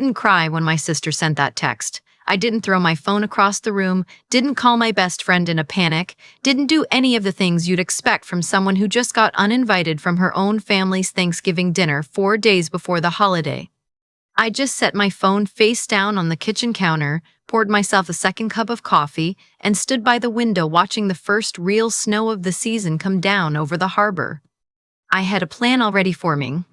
Didn't cry when my sister sent that text. I didn't throw my phone across the room, didn't call my best friend in a panic, didn't do any of the things you'd expect from someone who just got uninvited from her own family's Thanksgiving dinner 4 days before the holiday. I just set my phone face down on the kitchen counter, poured myself a second cup of coffee, and stood by the window watching the first real snow of the season come down over the harbor. I had a plan already forming.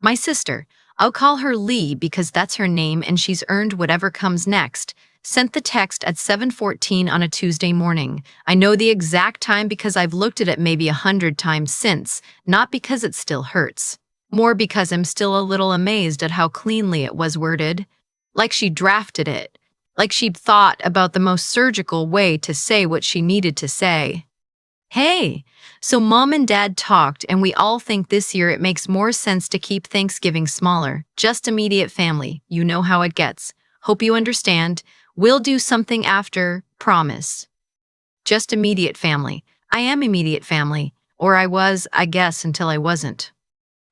My sister, I'll call her Lee because that's her name and she's earned whatever comes next, sent the text at 7:14 on a Tuesday morning. I know the exact time because I've looked at it maybe 100 times since, not because it still hurts. More because I'm still a little amazed at how cleanly it was worded. Like she drafted it. Like she'd thought about the most surgical way to say what she needed to say. Hey, so Mom and Dad talked and we all think this year it makes more sense to keep Thanksgiving smaller, just immediate family. You know how it gets. Hope you understand. We'll do something after, promise. Just immediate family. I am immediate family. Or I was, I guess, until I wasn't.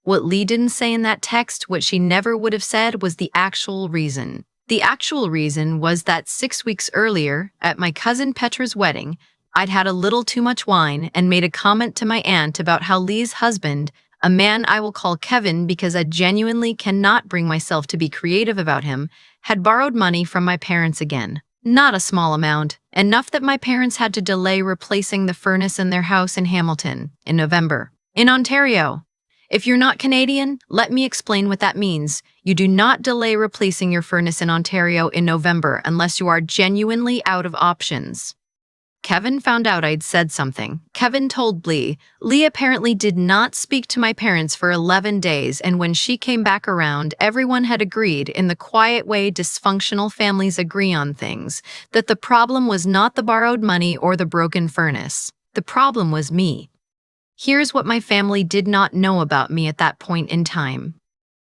What Lee didn't say in that text, what she never would have said, was the actual reason. The actual reason was that 6 weeks earlier, at my cousin Petra's wedding, I'd had a little too much wine and made a comment to my aunt about how Lee's husband, a man I will call Kevin because I genuinely cannot bring myself to be creative about him, had borrowed money from my parents again. Not a small amount, enough that my parents had to delay replacing the furnace in their house in Hamilton in November. In Ontario. If you're not Canadian, let me explain what that means. You do not delay replacing your furnace in Ontario in November unless you are genuinely out of options. Kevin found out I'd said something. Kevin told Lee. Lee apparently did not speak to my parents for 11 days, and when she came back around, everyone had agreed, in the quiet way dysfunctional families agree on things, that the problem was not the borrowed money or the broken furnace. The problem was me. Here's what my family did not know about me at that point in time.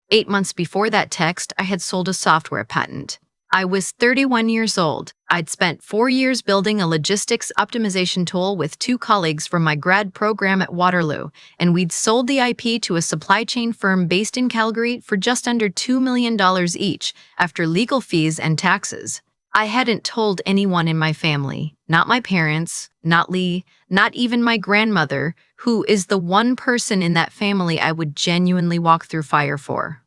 8 months before that text, I had sold a software patent. I was 31 years old. I'd spent 4 years building a logistics optimization tool with 2 colleagues from my grad program at Waterloo, and we'd sold the IP to a supply chain firm based in Calgary for just under $2 million each, after legal fees and taxes. I hadn't told anyone in my family, not my parents, not Lee, not even my grandmother, who is the one person in that family I would genuinely walk through fire for.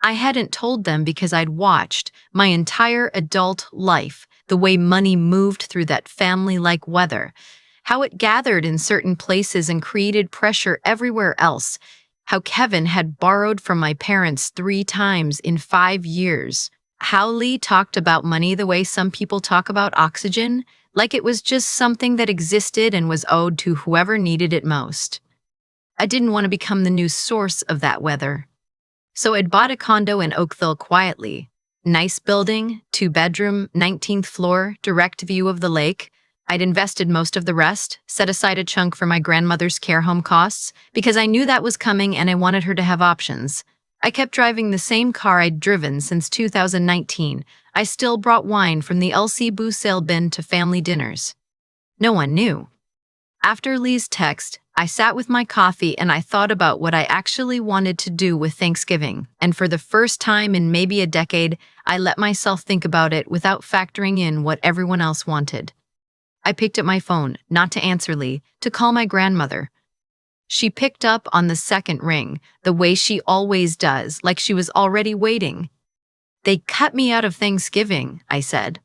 I hadn't told them because I'd watched, my entire adult life, the way money moved through that family like weather, how it gathered in certain places and created pressure everywhere else, how Kevin had borrowed from my parents 3 times in 5 years, how Lee talked about money the way some people talk about oxygen, like it was just something that existed and was owed to whoever needed it most. I didn't want to become the new source of that weather. So I'd bought a condo in Oakville quietly. Nice building, 2-bedroom, 19th floor, direct view of the lake. I'd invested most of the rest, set aside a chunk for my grandmother's care home costs, because I knew that was coming and I wanted her to have options. I kept driving the same car I'd driven since 2019. I still brought wine from the LC booze sale bin to family dinners. No one knew. After Lee's text, I sat with my coffee and I thought about what I actually wanted to do with Thanksgiving, and for the first time in maybe a decade, I let myself think about it without factoring in what everyone else wanted. I picked up my phone, not to answer Lee, to call my grandmother. She picked up on the second ring, the way she always does, like she was already waiting. "They cut me out of Thanksgiving," I said.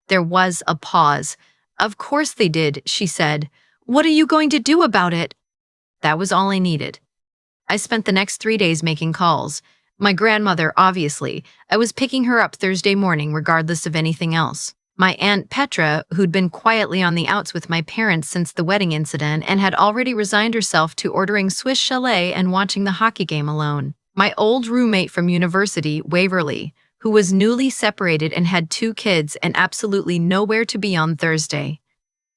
There was a pause. "Of course they did," she said. "What are you going to do about it?" That was all I needed. I spent the next 3 days making calls. My grandmother, obviously. I was picking her up Thursday morning regardless of anything else. My Aunt Petra, who'd been quietly on the outs with my parents since the wedding incident and had already resigned herself to ordering Swiss chalet and watching the hockey game alone. My old roommate from university, Waverly, who was newly separated and had 2 kids and absolutely nowhere to be on Thursday.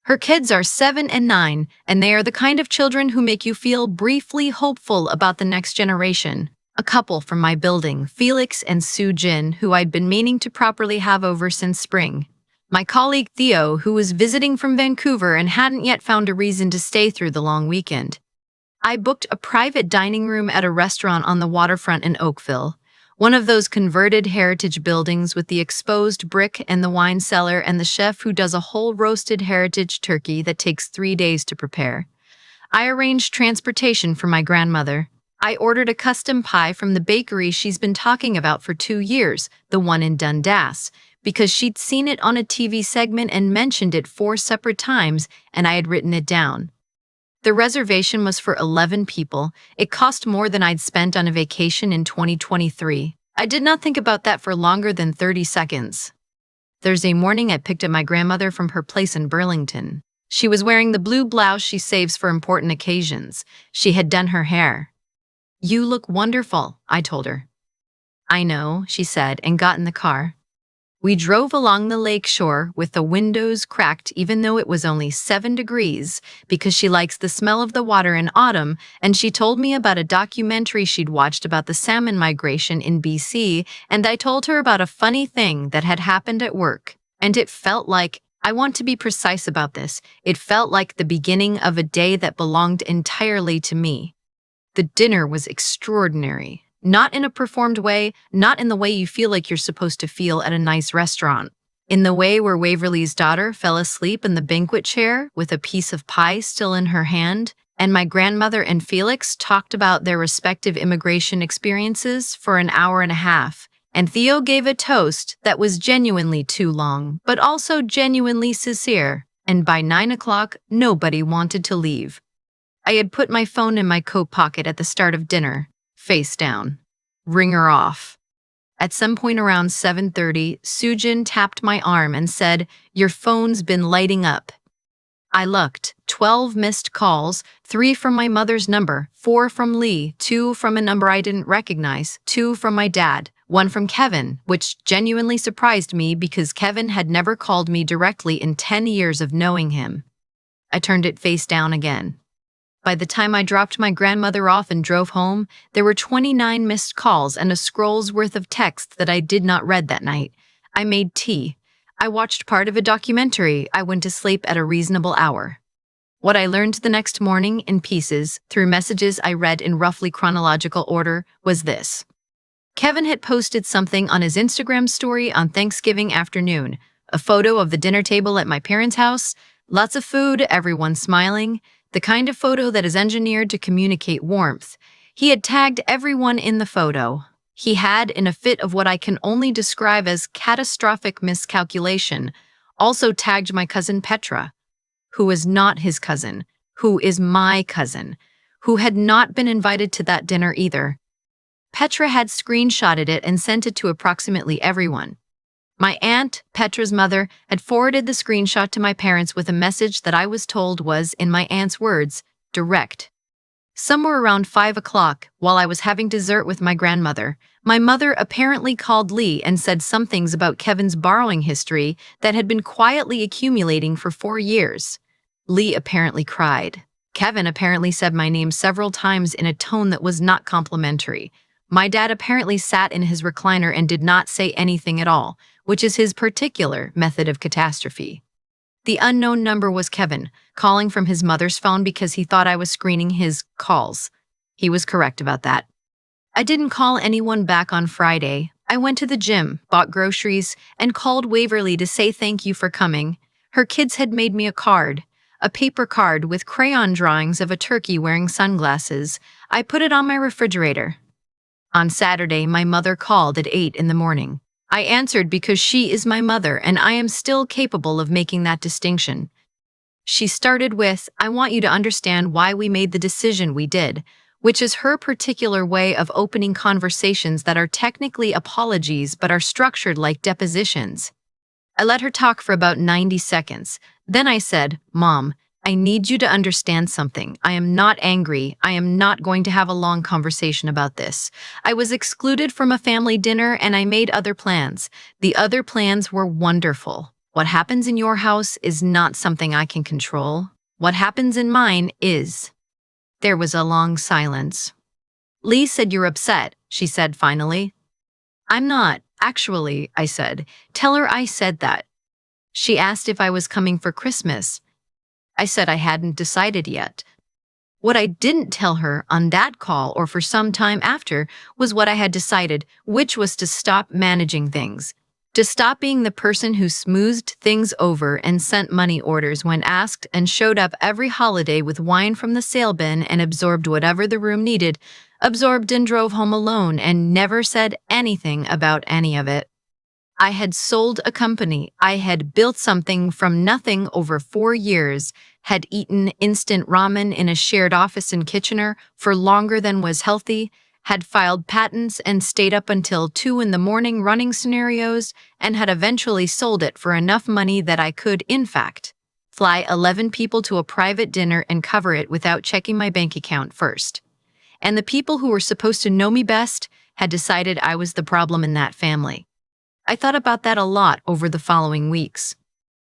Her kids are 7 and 9, and they are the kind of children who make you feel briefly hopeful about the next generation. A couple from my building, Felix and Sue Jin, who I'd been meaning to properly have over since spring. My colleague Theo, who was visiting from Vancouver and hadn't yet found a reason to stay through the long weekend. I booked a private dining room at a restaurant on the waterfront in Oakville. One of those converted heritage buildings with the exposed brick and the wine cellar and the chef who does a whole roasted heritage turkey that takes 3 days to prepare. I arranged transportation for my grandmother. I ordered a custom pie from the bakery she's been talking about for 2 years, the one in Dundas, because she'd seen it on a TV segment and mentioned it 4 separate times, and I had written it down. The reservation was for 11 people. It cost more than I'd spent on a vacation in 2023. I did not think about that for longer than 30 seconds. Thursday morning, I picked up my grandmother from her place in Burlington. She was wearing the blue blouse she saves for important occasions. She had done her hair. "You look wonderful," I told her. "I know," she said, and got in the car. We drove along the lake shore with the windows cracked even though it was only 7 degrees because she likes the smell of the water in autumn, and she told me about a documentary she'd watched about the salmon migration in BC, and I told her about a funny thing that had happened at work. And it felt like, I want to be precise about this, it felt like the beginning of a day that belonged entirely to me. The dinner was extraordinary. Not in a performed way, not in the way you feel like you're supposed to feel at a nice restaurant. In the way where Waverly's daughter fell asleep in the banquet chair with a piece of pie still in her hand, and my grandmother and Felix talked about their respective immigration experiences for an hour and a half, and Theo gave a toast that was genuinely too long, but also genuinely sincere, and by 9 o'clock, nobody wanted to leave. I had put my phone in my coat pocket at the start of dinner. Face down. Ringer off. At some point around 7:30, Sujin tapped my arm and said, "Your phone's been lighting up." I looked. 12 missed calls, 3 from my mother's number, 4 from Lee, 2 from a number I didn't recognize, 2 from my dad, 1 from Kevin, which genuinely surprised me because Kevin had never called me directly in 10 years of knowing him. I turned it face down again. By the time I dropped my grandmother off and drove home, there were 29 missed calls and a scroll's worth of text that I did not read that night. I made tea. I watched part of a documentary. I went to sleep at a reasonable hour. What I learned the next morning in pieces, through messages I read in roughly chronological order, was this. Kevin had posted something on his Instagram story on Thanksgiving afternoon, a photo of the dinner table at my parents' house, lots of food, everyone smiling, the kind of photo that is engineered to communicate warmth. He had tagged everyone in the photo. He had, in a fit of what I can only describe as catastrophic miscalculation, also tagged my cousin Petra, who is not his cousin, who is my cousin, who had not been invited to that dinner either. Petra had screenshotted it and sent it to approximately everyone. My aunt, Petra's mother, had forwarded the screenshot to my parents with a message that I was told was, in my aunt's words, direct. Somewhere around 5 o'clock, while I was having dessert with my grandmother, my mother apparently called Lee and said some things about Kevin's borrowing history that had been quietly accumulating for 4 years. Lee apparently cried. Kevin apparently said my name several times in a tone that was not complimentary. My dad apparently sat in his recliner and did not say anything at all, which is his particular method of catastrophe. The unknown number was Kevin, calling from his mother's phone because he thought I was screening his calls. He was correct about that. I didn't call anyone back on Friday. I went to the gym, bought groceries, and called Waverly to say thank you for coming. Her kids had made me a paper card with crayon drawings of a turkey wearing sunglasses. I put it on my refrigerator. On Saturday, my mother called at 8 in the morning. I answered because she is my mother and I am still capable of making that distinction. She started with, "I want you to understand why we made the decision we did," which is her particular way of opening conversations that are technically apologies but are structured like depositions. I let her talk for about 90 seconds. Then I said, "Mom, I need you to understand something. I am not angry. I am not going to have a long conversation about this. I was excluded from a family dinner and I made other plans. The other plans were wonderful. What happens in your house is not something I can control. What happens in mine is." There was a long silence. "Lee said you're upset," she said finally. "I'm not, actually," I said. "Tell her I said that." She asked if I was coming for Christmas. I said I hadn't decided yet. What I didn't tell her on that call or for some time after was what I had decided, which was to stop managing things. To stop being the person who smoothed things over and sent money orders when asked and showed up every holiday with wine from the sale bin and absorbed whatever the room needed, absorbed and drove home alone and never said anything about any of it. I had sold a company. I had built something from nothing over 4 years, had eaten instant ramen in a shared office in Kitchener for longer than was healthy, had filed patents and stayed up until 2 in the morning running scenarios, and had eventually sold it for enough money that I could, in fact, fly 11 people to a private dinner and cover it without checking my bank account first. And the people who were supposed to know me best had decided I was the problem in that family. I thought about that a lot over the following weeks.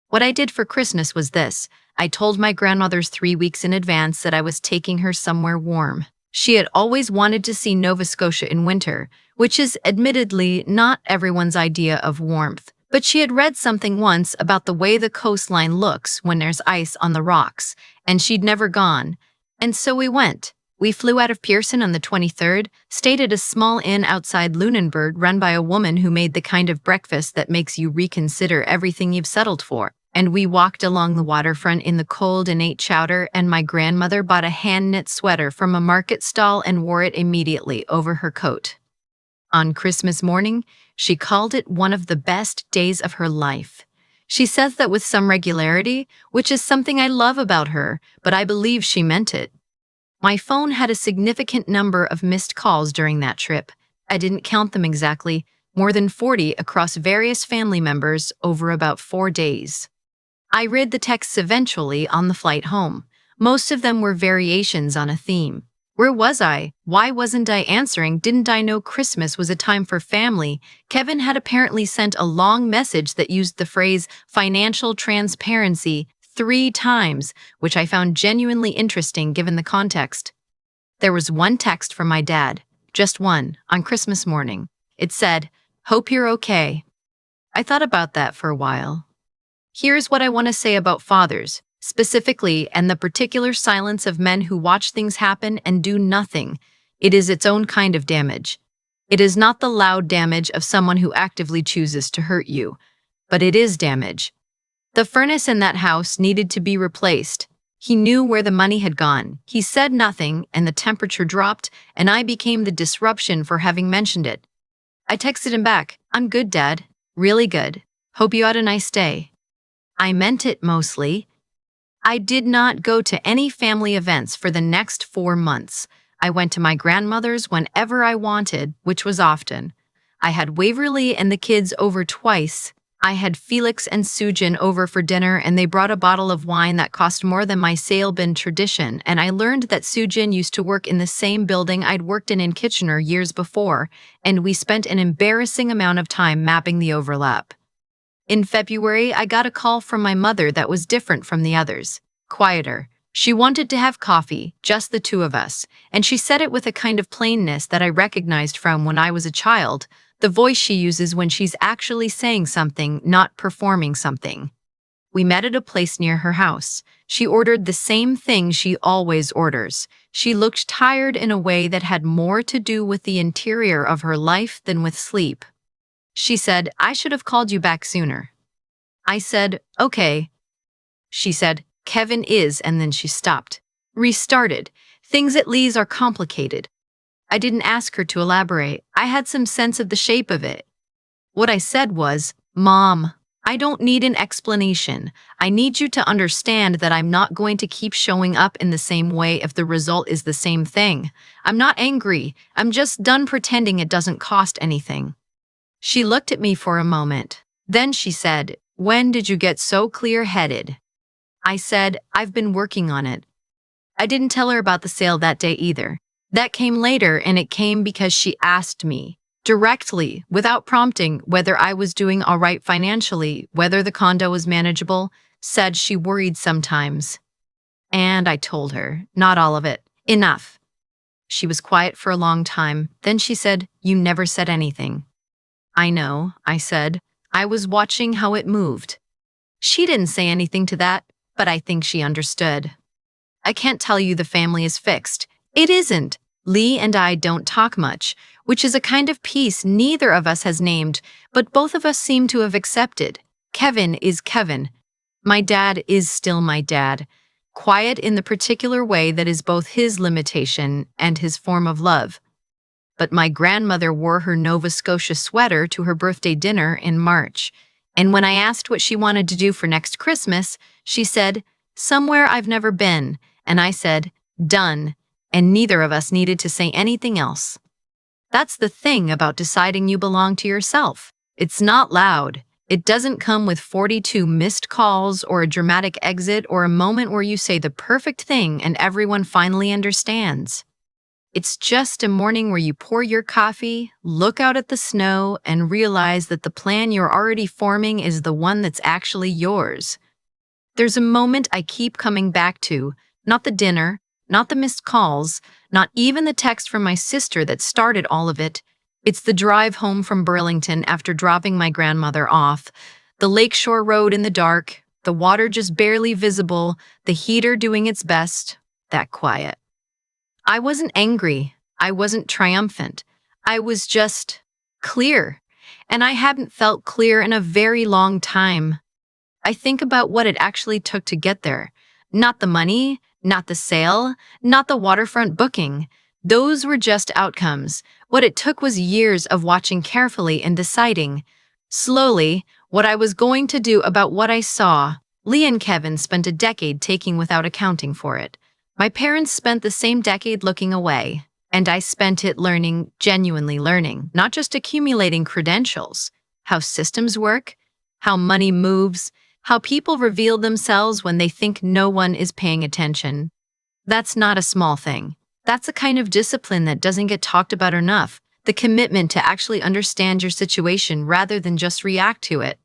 What I did for Christmas was this. I told my grandmother's 3 weeks in advance that I was taking her somewhere warm. She had always wanted to see Nova Scotia in winter, which is admittedly not everyone's idea of warmth, but she had read something once about the way the coastline looks when there's ice on the rocks, and she'd never gone. And so we went. We flew out of Pearson on the 23rd, stayed at a small inn outside Lunenburg run by a woman who made the kind of breakfast that makes you reconsider everything you've settled for. And we walked along the waterfront in the cold and ate chowder, and my grandmother bought a hand-knit sweater from a market stall and wore it immediately over her coat. On Christmas morning, she called it one of the best days of her life. She says that with some regularity, which is something I love about her, but I believe she meant it. My phone had a significant number of missed calls during that trip. I didn't count them exactly, more than 40 across various family members over about 4 days. I read the texts eventually on the flight home. Most of them were variations on a theme. Where was I? Why wasn't I answering? Didn't I know Christmas was a time for family? Kevin had apparently sent a long message that used the phrase financial transparency 3 times, which I found genuinely interesting given the context. There was one text from my dad, just one, on Christmas morning. It said, "Hope you're okay." I thought about that for a while. Here's what I want to say about fathers, specifically, and the particular silence of men who watch things happen and do nothing. It is its own kind of damage. It is not the loud damage of someone who actively chooses to hurt you, but it is damage. The furnace in that house needed to be replaced. He knew where the money had gone. He said nothing, and the temperature dropped, and I became the disruption for having mentioned it. I texted him back, "I'm good, Dad. Really good. Hope you had a nice day." I meant it mostly. I did not go to any family events for the next 4 months. I went to my grandmother's whenever I wanted, which was often. I had Waverly and the kids over twice. I had Felix and Sujin over for dinner, and they brought a bottle of wine that cost more than my sale bin tradition, and I learned that Sujin used to work in the same building I'd worked in Kitchener years before, and we spent an embarrassing amount of time mapping the overlap. In February, I got a call from my mother that was different from the others, quieter. She wanted to have coffee, just the two of us, and she said it with a kind of plainness that I recognized from when I was a child, the voice she uses when she's actually saying something, not performing something. We met at a place near her house. She ordered the same thing she always orders. She looked tired in a way that had more to do with the interior of her life than with sleep. She said, "I should have called you back sooner." I said, "Okay." She said, "Kevin is," and then she stopped. Restarted. Things at Lee's are complicated. I didn't ask her to elaborate. I had some sense of the shape of it. What I said was, "Mom, I don't need an explanation. I need you to understand that I'm not going to keep showing up in the same way if the result is the same thing. I'm not angry. I'm just done pretending it doesn't cost anything." She looked at me for a moment. Then she said, "When did you get so clear-headed?" I said, "I've been working on it." I didn't tell her about the sale that day either. That came later, and it came because she asked me, directly, without prompting, whether I was doing all right financially, whether the condo was manageable, said she worried sometimes. And I told her, not all of it. Enough. She was quiet for a long time. Then she said, "You never said anything." "I know," I said. "I was watching how it moved." She didn't say anything to that, but I think she understood. I can't tell you the family is fixed. It isn't. Lee and I don't talk much, which is a kind of peace neither of us has named, but both of us seem to have accepted. Kevin is Kevin. My dad is still my dad. Quiet in the particular way that is both his limitation and his form of love. But my grandmother wore her Nova Scotia sweater to her birthday dinner in March. And when I asked what she wanted to do for next Christmas, she said, "Somewhere I've never been." And I said, "Done." And neither of us needed to say anything else. That's the thing about deciding you belong to yourself. It's not loud. It doesn't come with 42 missed calls or a dramatic exit or a moment where you say the perfect thing and everyone finally understands. It's just a morning where you pour your coffee, look out at the snow, and realize that the plan you're already forming is the one that's actually yours. There's a moment I keep coming back to, not the dinner, not the missed calls, not even the text from my sister that started all of it. It's the drive home from Burlington after dropping my grandmother off. The lakeshore road in the dark, the water just barely visible, the heater doing its best, that quiet. I wasn't angry. I wasn't triumphant. I was just clear. And I hadn't felt clear in a very long time. I think about what it actually took to get there. Not the money, not the sale, not the waterfront booking. Those were just outcomes. What it took was years of watching carefully and deciding, slowly, what I was going to do about what I saw. Lee and Kevin spent a decade taking without accounting for it. My parents spent the same decade looking away, and I spent it learning, genuinely learning, not just accumulating credentials, how systems work, how money moves, how people reveal themselves when they think no one is paying attention. That's not a small thing. That's a kind of discipline that doesn't get talked about enough, the commitment to actually understand your situation rather than just react to it.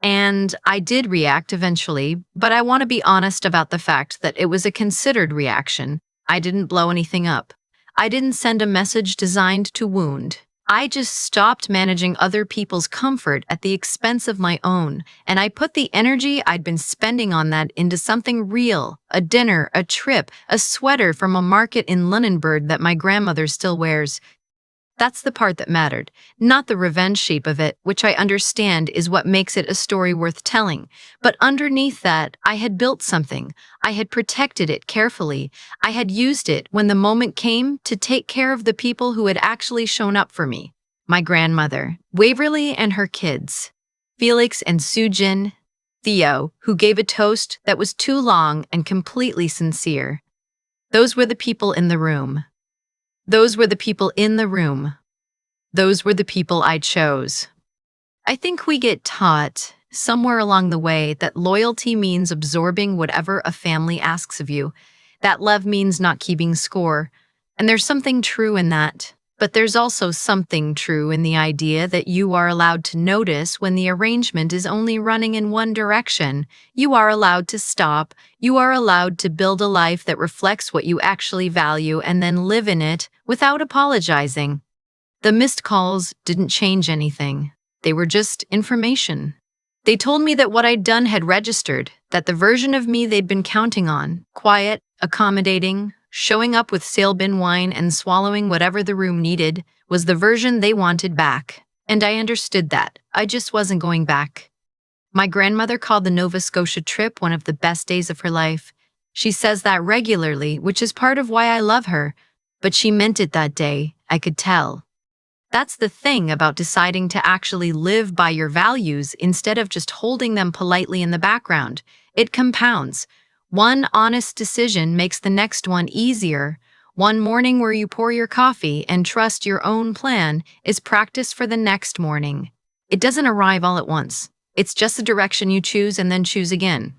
And I did react eventually, but I want to be honest about the fact that it was a considered reaction. I didn't blow anything up. I didn't send a message designed to wound. I just stopped managing other people's comfort at the expense of my own, and I put the energy I'd been spending on that into something real, a dinner, a trip, a sweater from a market in Lunenburg that my grandmother still wears. That's the part that mattered, not the revenge shape of it, which I understand is what makes it a story worth telling. But underneath that, I had built something. I had protected it carefully. I had used it when the moment came to take care of the people who had actually shown up for me. My grandmother, Waverly and her kids, Felix and Sujin, Theo, who gave a toast that was too long and completely sincere. Those were the people in the room. Those were the people in the room. Those were the people I chose. I think we get taught, somewhere along the way, that loyalty means absorbing whatever a family asks of you, that love means not keeping score. And there's something true in that. But there's also something true in the idea that you are allowed to notice when the arrangement is only running in one direction. You are allowed to stop. You are allowed to build a life that reflects what you actually value and then live in it without apologizing. The missed calls didn't change anything. They were just information. They told me that what I'd done had registered, that the version of me they'd been counting on, quiet, accommodating, showing up with sale bin wine and swallowing whatever the room needed, was the version they wanted back. And I understood that. I just wasn't going back. My grandmother called the Nova Scotia trip one of the best days of her life. She says that regularly, which is part of why I love her. But she meant it that day, I could tell. That's the thing about deciding to actually live by your values instead of just holding them politely in the background. It compounds. One honest decision makes the next one easier. One morning where you pour your coffee and trust your own plan is practice for the next morning. It doesn't arrive all at once. It's just the direction you choose and then choose again.